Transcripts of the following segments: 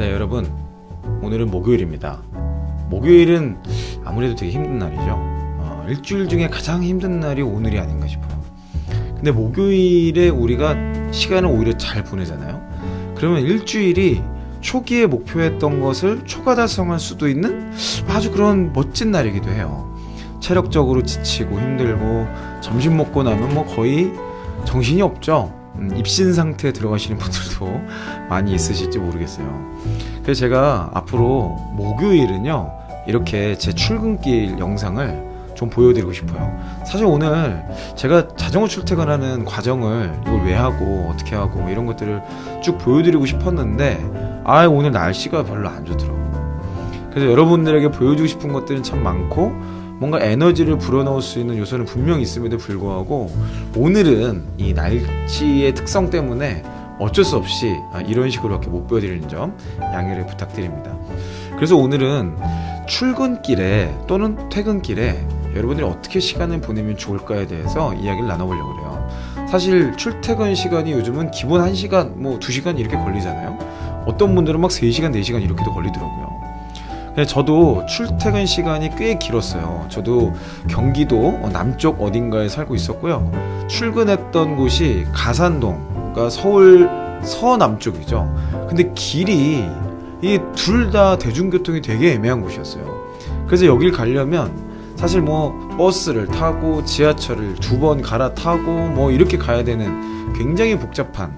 네, 여러분, 오늘은 목요일입니다. 목요일은 아무래도 되게 힘든 날이죠. 일주일 중에 가장 힘든 날이 오늘이 아닌가 싶어요. 근데 목요일에 우리가 시간을 오히려 잘 보내잖아요. 그러면 일주일이 초기에 목표했던 것을 초과 달성할 수도 있는 아주 그런 멋진 날이기도 해요. 체력적으로 지치고 힘들고 점심 먹고 나면 뭐 거의 정신이 없죠. 입신 상태에 들어가시는 분들도 많이 있으실지 모르겠어요. 그래서 제가 앞으로 목요일은요, 이렇게 제 출근길 영상을 좀 보여드리고 싶어요. 사실 오늘 제가 자전거 출퇴근하는 과정을 이걸 왜 하고 어떻게 하고 이런 것들을 쭉 보여드리고 싶었는데 오늘 날씨가 별로 안 좋더라고요. 그래서 여러분들에게 보여주고 싶은 것들은 참 많고 뭔가 에너지를 불어넣을 수 있는 요소는 분명히 있음에도 불구하고 오늘은 이 날씨의 특성 때문에 어쩔 수 없이 이런 식으로밖에 못 보여드리는 점 양해를 부탁드립니다. 그래서 오늘은 출근길에 또는 퇴근길에 여러분들이 어떻게 시간을 보내면 좋을까에 대해서 이야기를 나눠보려고 그래요. 사실 출퇴근 시간이 요즘은 기본 1시간, 2시간 이렇게 걸리잖아요. 어떤 분들은 막 3시간, 4시간 이렇게도 걸리더라고요. 저도 출퇴근 시간이 꽤 길었어요. 저도 경기도 남쪽 어딘가에 살고 있었고요. 출근했던 곳이 가산동, 그러니까 서울 서남쪽이죠. 근데 길이 이게 둘 다 대중교통이 되게 애매한 곳이었어요. 그래서 여길 가려면 사실 버스를 타고 지하철을 2번 갈아타고 이렇게 가야 되는 굉장히 복잡한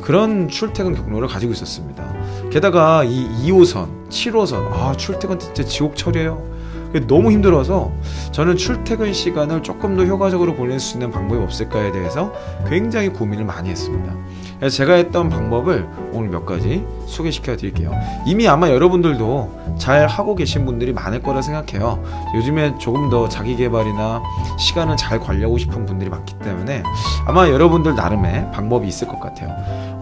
그런 출퇴근 경로를 가지고 있었습니다. 게다가 이 2호선, 7호선 출퇴근 진짜 지옥철이에요. 너무 힘들어서 저는 출퇴근 시간을 조금 더 효과적으로 보낼 수 있는 방법이 없을까에 대해서 굉장히 고민을 많이 했습니다. 그래서 제가 했던 방법을 오늘 몇 가지 소개시켜 드릴게요. 이미 아마 여러분들도 잘 하고 계신 분들이 많을 거라 생각해요. 요즘에 조금 더 자기 개발이나 시간을 잘 관리하고 싶은 분들이 많기 때문에 아마 여러분들 나름의 방법이 있을 것 같아요.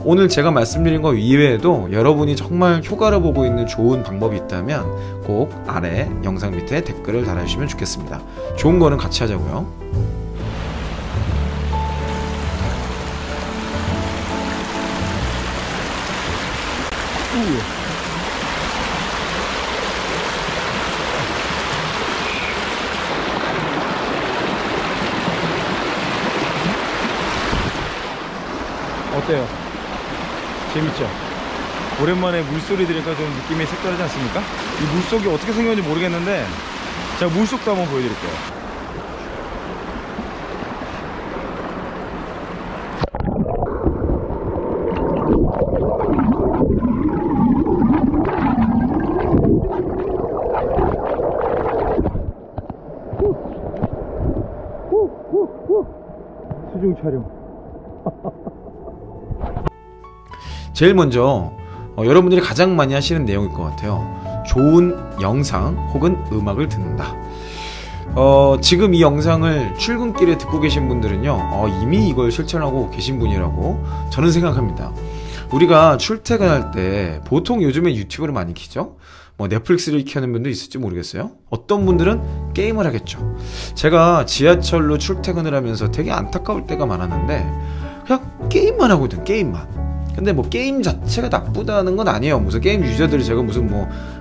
오늘 제가 말씀드린 거 이외에도 여러분이 정말 효과를 보고 있는 좋은 방법이 있다면 꼭 아래 영상 밑에 댓글을 달아주시면 좋겠습니다. 좋은 거는 같이 하자고요. 어때요? 재밌죠? 오랜만에 물소리 들으니까 좀 느낌이 색다르지 않습니까? 이 물속이 어떻게 생겼는지 모르겠는데 제가 물속도 한번 보여드릴게요. 수중 촬영. 제일 먼저 여러분들이 가장 많이 하시는 내용일 것 같아요. 좋은 영상 혹은 음악을 듣는다. 지금 이 영상을 출근길에 듣고 계신 분들은요, 이미 이걸 실천하고 계신 분이라고 저는 생각합니다. 우리가 출퇴근할 때 보통 요즘에 유튜브를 많이 키죠. 넷플릭스를 켜는 분도 있을지 모르겠어요. 어떤 분들은 게임을 하겠죠. 제가 지하철로 출퇴근을 하면서 되게 안타까울 때가 많았는데 그냥 게임만 하거든, 게임만. 근데 게임 자체가 나쁘다는 건 아니에요. 무슨 게임 유저들이 제가 무슨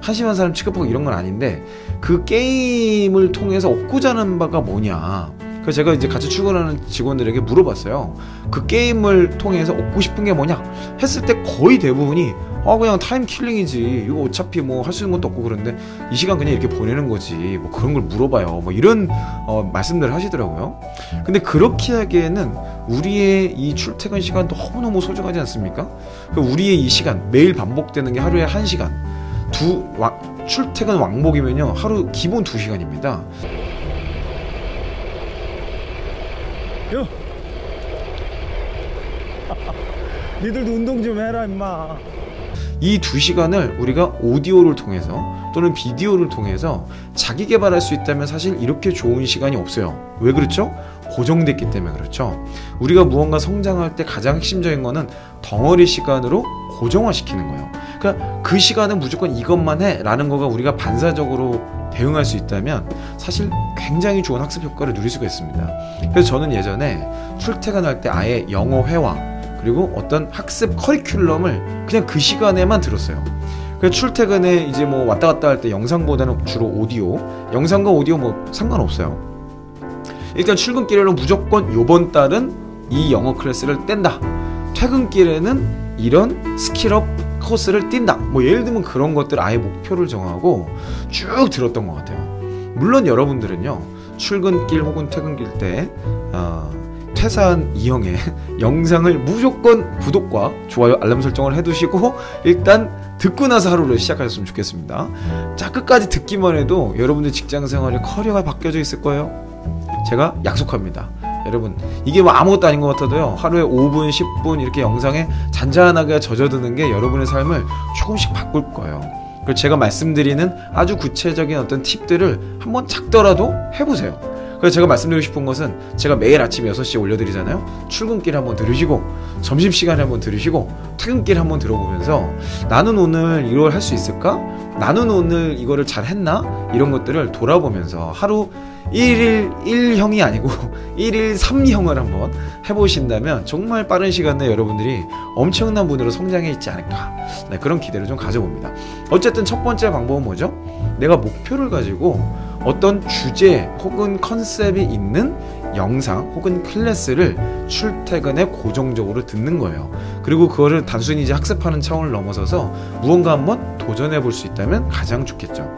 한심한 사람 취급하고 이런 건 아닌데 그 게임을 통해서 얻고자 하는 바가 뭐냐. 그래서 제가 이제 같이 출근하는 직원들에게 물어봤어요. 그 게임을 통해서 얻고 싶은 게 뭐냐 했을 때 거의 대부분이 그냥 타임 킬링이지, 이거 어차피 할 수 있는 것도 없고 그런데 이 시간 그냥 이렇게 보내는 거지, 그런 걸 물어봐요, 이런 말씀들을 하시더라고요. 근데 그렇게 하기에는 우리의 이 출퇴근 시간 너무너무 소중하지 않습니까? 우리의 이 시간 매일 반복되는 게 하루에 1시간, 출퇴근 왕복이면요 하루 기본 2시간입니다. 야! 니들도 운동 좀 해라 임마. 이 2시간을 우리가 오디오를 통해서 또는 비디오를 통해서 자기 개발할 수 있다면 사실 이렇게 좋은 시간이 없어요. 왜 그렇죠? 고정됐기 때문에 그렇죠. 우리가 무언가 성장할 때 가장 핵심적인 거는 덩어리 시간으로 고정화시키는 거예요. 그러니까 그 시간은 무조건 이것만 해 라는 거가 우리가 반사적으로 대응할 수 있다면 사실 굉장히 좋은 학습 효과를 누릴 수가 있습니다. 그래서 저는 예전에 출퇴근할 때 아예 영어 회화 그리고 어떤 학습 커리큘럼을 그냥 그 시간에만 들었어요. 그래서 출퇴근에 이제 뭐 왔다 갔다 할 때 영상보다는 주로 오디오, 영상과 오디오 뭐 상관없어요. 일단 출근길에는 무조건 요번 달은 이 영어 클래스를 뗀다, 퇴근길에는 이런 스킬업 코스를 뛴다, 뭐 예를 들면 그런 것들 아예 목표를 정하고 쭉 들었던 것 같아요. 물론 여러분들은요, 출근길 혹은 퇴근길 때 퇴사한 이형의 영상을 무조건 구독과 좋아요, 알람 설정을 해두시고 일단 듣고 나서 하루를 시작하셨으면 좋겠습니다. 자, 끝까지 듣기만 해도 여러분들 직장생활의 커리어가 바뀌어져 있을 거예요. 제가 약속합니다. 여러분, 이게 뭐 아무것도 아닌 것 같아도요, 하루에 5분 10분 이렇게 영상에 잔잔하게 젖어드는 게 여러분의 삶을 조금씩 바꿀 거예요. 그리고 제가 말씀드리는 아주 구체적인 어떤 팁들을 한번 작더라도 해보세요. 그래서 제가 말씀드리고 싶은 것은, 제가 매일 아침 6시에 올려드리잖아요. 출근길에 한번 들으시고, 점심시간에 한번 들으시고, 퇴근길에 한번 들어보면서 나는 오늘 이걸 할 수 있을까? 나는 오늘 이거를 잘 했나? 이런 것들을 돌아보면서 하루 1일 1형이 아니고 1일 3형을 한번 해보신다면 정말 빠른 시간 내에 여러분들이 엄청난 분으로 성장해 있지 않을까, 네, 그런 기대를 좀 가져봅니다. 어쨌든 첫 번째 방법은 뭐죠? 내가 목표를 가지고 어떤 주제 혹은 컨셉이 있는 영상 혹은 클래스를 출퇴근에 고정적으로 듣는 거예요. 그리고 그거를 단순히 이제 학습하는 차원을 넘어서서 무언가 한번 도전해 볼 수 있다면 가장 좋겠죠.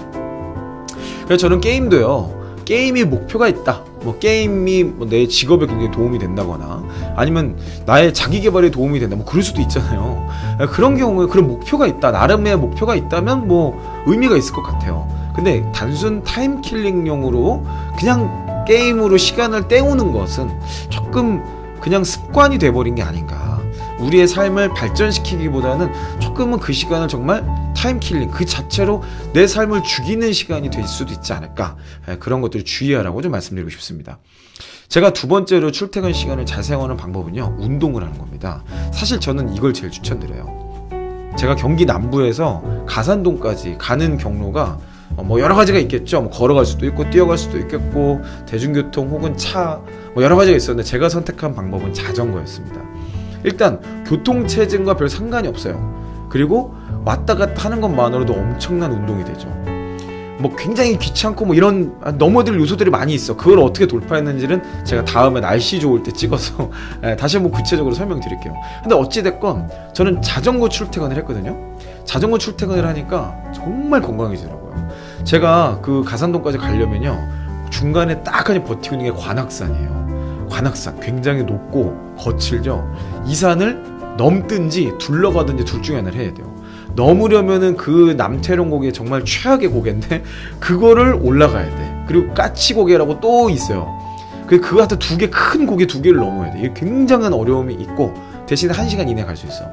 그래서 저는 게임도요, 게임이 목표가 있다, 뭐 게임이 뭐 내 직업에 굉장히 도움이 된다거나 아니면 나의 자기계발에 도움이 된다, 뭐 그럴 수도 있잖아요. 그런 경우에 그런 목표가 있다, 나름의 목표가 있다면 뭐 의미가 있을 것 같아요. 근데 단순 타임킬링용으로 그냥 게임으로 시간을 때우는 것은 조금 그냥 습관이 돼버린 게 아닌가. 우리의 삶을 발전시키기보다는 조금은 그 시간을 정말 타임킬링 그 자체로 내 삶을 죽이는 시간이 될 수도 있지 않을까, 그런 것들을 주의하라고 좀 말씀드리고 싶습니다. 제가 두 번째로 출퇴근 시간을 잘 사용하는 방법은요, 운동을 하는 겁니다. 사실 저는 이걸 제일 추천드려요. 제가 경기 남부에서 가산동까지 가는 경로가 뭐 여러 가지가 있겠죠. 뭐 걸어갈 수도 있고 뛰어갈 수도 있겠고 대중교통 혹은 차 뭐 여러 가지가 있었는데 제가 선택한 방법은 자전거였습니다. 일단 교통체증과 별 상관이 없어요. 그리고 왔다 갔다 하는 것만으로도 엄청난 운동이 되죠. 뭐 굉장히 귀찮고 뭐 이런 넘어질 요소들이 많이 있어. 그걸 어떻게 돌파했는지는 제가 다음에 날씨 좋을 때 찍어서 다시 한번 구체적으로 설명드릴게요. 근데 어찌됐건 저는 자전거 출퇴근을 했거든요. 자전거 출퇴근을 하니까 정말 건강해지더라고요. 제가 그 가산동까지 가려면요, 중간에 딱 하니 버티고 있는 게 관악산이에요. 관악산 굉장히 높고 거칠죠. 이 산을 넘든지 둘러가든지 둘 중에 하나를 해야 돼요. 넘으려면은 그 남태령 고개 정말 최악의 고개인데 그거를 올라가야 돼. 그리고 까치고개라고 또 있어요. 그거 하여튼 두 개, 큰 고개 두 개를 넘어야 돼. 이게 굉장한 어려움이 있고 대신에 1시간 이내에 갈 수 있어.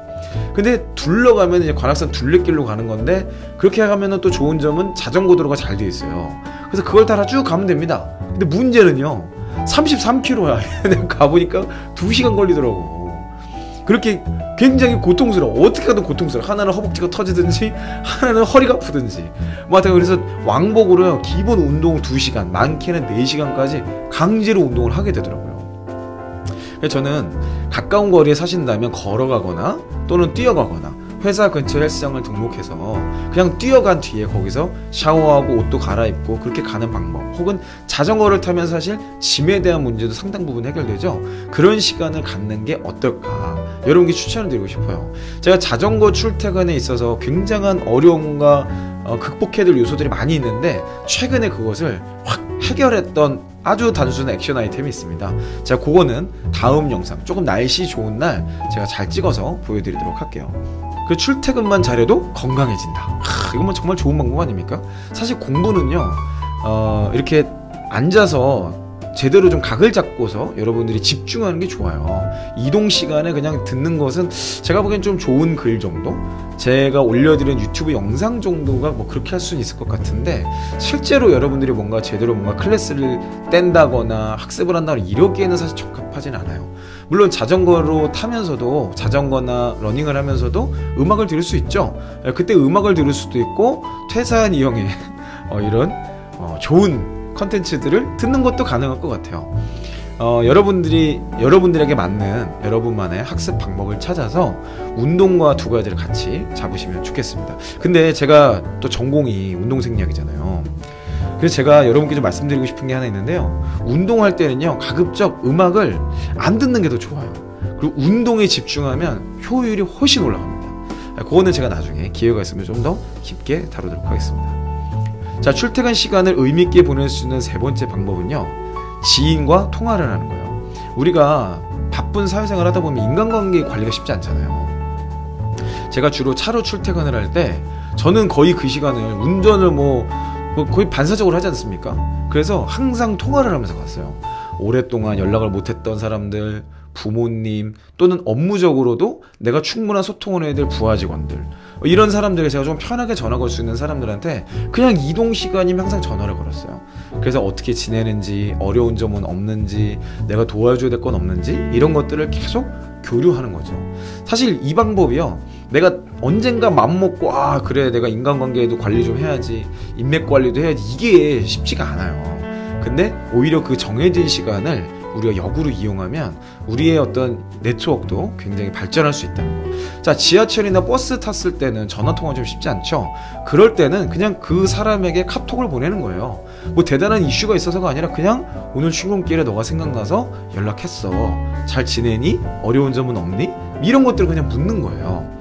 근데 둘러가면 이제 관악산 둘레길로 가는 건데, 그렇게 가면은 또 좋은 점은 자전거 도로가 잘 돼 있어요. 그래서 그걸 따라 쭉 가면 됩니다. 근데 문제는요, 33km야. 내가 가보니까 2시간 걸리더라고. 그렇게 굉장히 고통스러워. 어떻게 가든 고통스러워. 하나는 허벅지가 터지든지 하나는 허리가 아프든지 뭐 하여튼 그래서 왕복으로요, 기본 운동 2시간, 많게는 4시간까지 강제로 운동을 하게 되더라고요. 그래서 저는 가까운 거리에 사신다면 걸어가거나 또는 뛰어가거나 회사 근처 헬스장을 등록해서 그냥 뛰어간 뒤에 거기서 샤워하고 옷도 갈아입고 그렇게 가는 방법, 혹은 자전거를 타면 사실 짐에 대한 문제도 상당 부분 해결되죠. 그런 시간을 갖는 게 어떨까, 여러분께 추천을 드리고 싶어요. 제가 자전거 출퇴근에 있어서 굉장한 어려움과 극복해야 될 요소들이 많이 있는데 최근에 그것을 확 해결했던 아주 단순한 액션 아이템이 있습니다. 제가 그거는 다음 영상, 조금 날씨 좋은 날 제가 잘 찍어서 보여드리도록 할게요. 그 출퇴근만 잘해도 건강해진다. 이건 정말 좋은 방법 아닙니까? 사실 공부는요, 이렇게 앉아서 제대로 좀 각을 잡고서 여러분들이 집중하는 게 좋아요. 이동 시간에 그냥 듣는 것은 제가 보기엔 좀 좋은 글 정도? 제가 올려드린 유튜브 영상 정도가 뭐 그렇게 할 수는 있을 것 같은데, 실제로 여러분들이 뭔가 제대로 뭔가 클래스를 뗀다거나 학습을 한다거나 이러기에는 사실 적합하진 않아요. 물론 자전거로 타면서도, 자전거나 러닝을 하면서도 음악을 들을 수 있죠. 그때 음악을 들을 수도 있고 퇴사한 이형의 이런 좋은 컨텐츠들을 듣는 것도 가능할 것 같아요. 여러분들에게 맞는 여러분만의 학습 방법을 찾아서 운동과 두 가지를 같이 잡으시면 좋겠습니다. 근데 제가 또 전공이 운동생리학이잖아요. 그래서 제가 여러분께 좀 말씀드리고 싶은 게 하나 있는데요. 운동할 때는요, 가급적 음악을 안 듣는 게 더 좋아요. 그리고 운동에 집중하면 효율이 훨씬 올라갑니다. 그거는 제가 나중에 기회가 있으면 좀 더 깊게 다루도록 하겠습니다. 자, 출퇴근 시간을 의미있게 보낼 수 있는 세 번째 방법은요, 지인과 통화를 하는 거예요. 우리가 바쁜 사회생활 하다 보면 인간관계 관리가 쉽지 않잖아요. 제가 주로 차로 출퇴근을 할 때 저는 거의 그 시간을 운전을 거의 반사적으로 하지 않습니까? 그래서 항상 통화를 하면서 갔어요. 오랫동안 연락을 못했던 사람들, 부모님, 또는 업무적으로도 내가 충분한 소통을 해야 될 부하 직원들, 이런 사람들에게 제가 좀 편하게 전화 걸 수 있는 사람들한테 그냥 이동 시간이면 항상 전화를 걸었어요. 그래서 어떻게 지내는지, 어려운 점은 없는지, 내가 도와줘야 될 건 없는지, 이런 것들을 계속 교류하는 거죠. 사실 이 방법이요, 내가 언젠가 맘먹고 그래 내가 인간관계에도 관리 좀 해야지, 인맥 관리도 해야지, 이게 쉽지가 않아요. 근데 오히려 그 정해진 시간을 우리가 역으로 이용하면 우리의 어떤 네트워크도 굉장히 발전할 수 있다는 거. 자, 지하철이나 버스 탔을 때는 전화통화 좀 쉽지 않죠. 그럴 때는 그냥 그 사람에게 카톡을 보내는 거예요. 뭐 대단한 이슈가 있어서가 아니라 그냥 오늘 출근길에 너가 생각나서 연락했어, 잘 지내니? 어려운 점은 없니? 이런 것들을 그냥 묻는 거예요.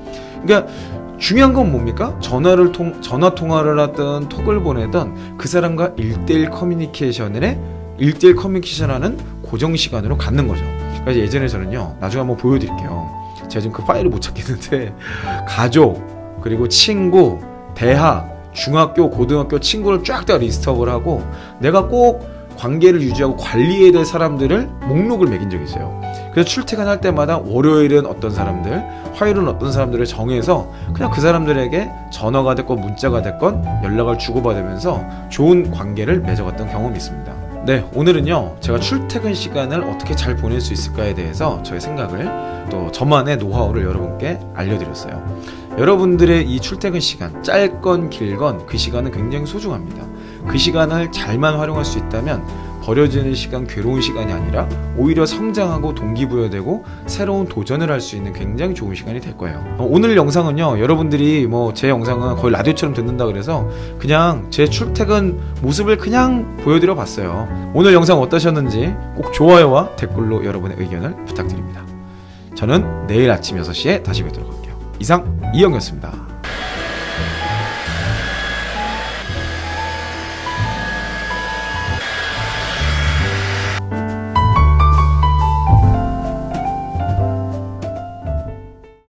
그러니까 중요한 건 뭡니까? 전화 통화를 하든 톡을 보내든 그 사람과 1대1 커뮤니케이션하는 고정 시간으로 갖는 거죠. 그래서 예전에 저는요, 나중에 한번 보여드릴게요. 제가 지금 그 파일을 못 찾겠는데, 가족, 그리고 친구, 대학, 중학교, 고등학교 친구를 쫙 다 리스트업을 하고 내가 꼭 관계를 유지하고 관리해야 될 사람들을 목록을 매긴 적이 있어요. 그래서 출퇴근할 때마다 월요일은 어떤 사람들, 화요일은 어떤 사람들을 정해서 그냥 그 사람들에게 전화가 됐건 문자가 됐건 연락을 주고받으면서 좋은 관계를 맺어갔던 경험이 있습니다. 네, 오늘은요, 제가 출퇴근 시간을 어떻게 잘 보낼 수 있을까에 대해서 저의 생각을, 또 저만의 노하우를 여러분께 알려드렸어요. 여러분들의 이 출퇴근 시간, 짧건 길건 그 시간은 굉장히 소중합니다. 그 시간을 잘만 활용할 수 있다면 버려지는 시간, 괴로운 시간이 아니라 오히려 성장하고 동기부여되고 새로운 도전을 할 수 있는 굉장히 좋은 시간이 될 거예요. 오늘 영상은요, 여러분들이 제 영상은 거의 라디오처럼 듣는다 그래서 그냥 제 출퇴근 모습을 그냥 보여드려 봤어요. 오늘 영상 어떠셨는지 꼭 좋아요와 댓글로 여러분의 의견을 부탁드립니다. 저는 내일 아침 6시에 다시 뵙도록 할게요. 이상 이영이었습니다.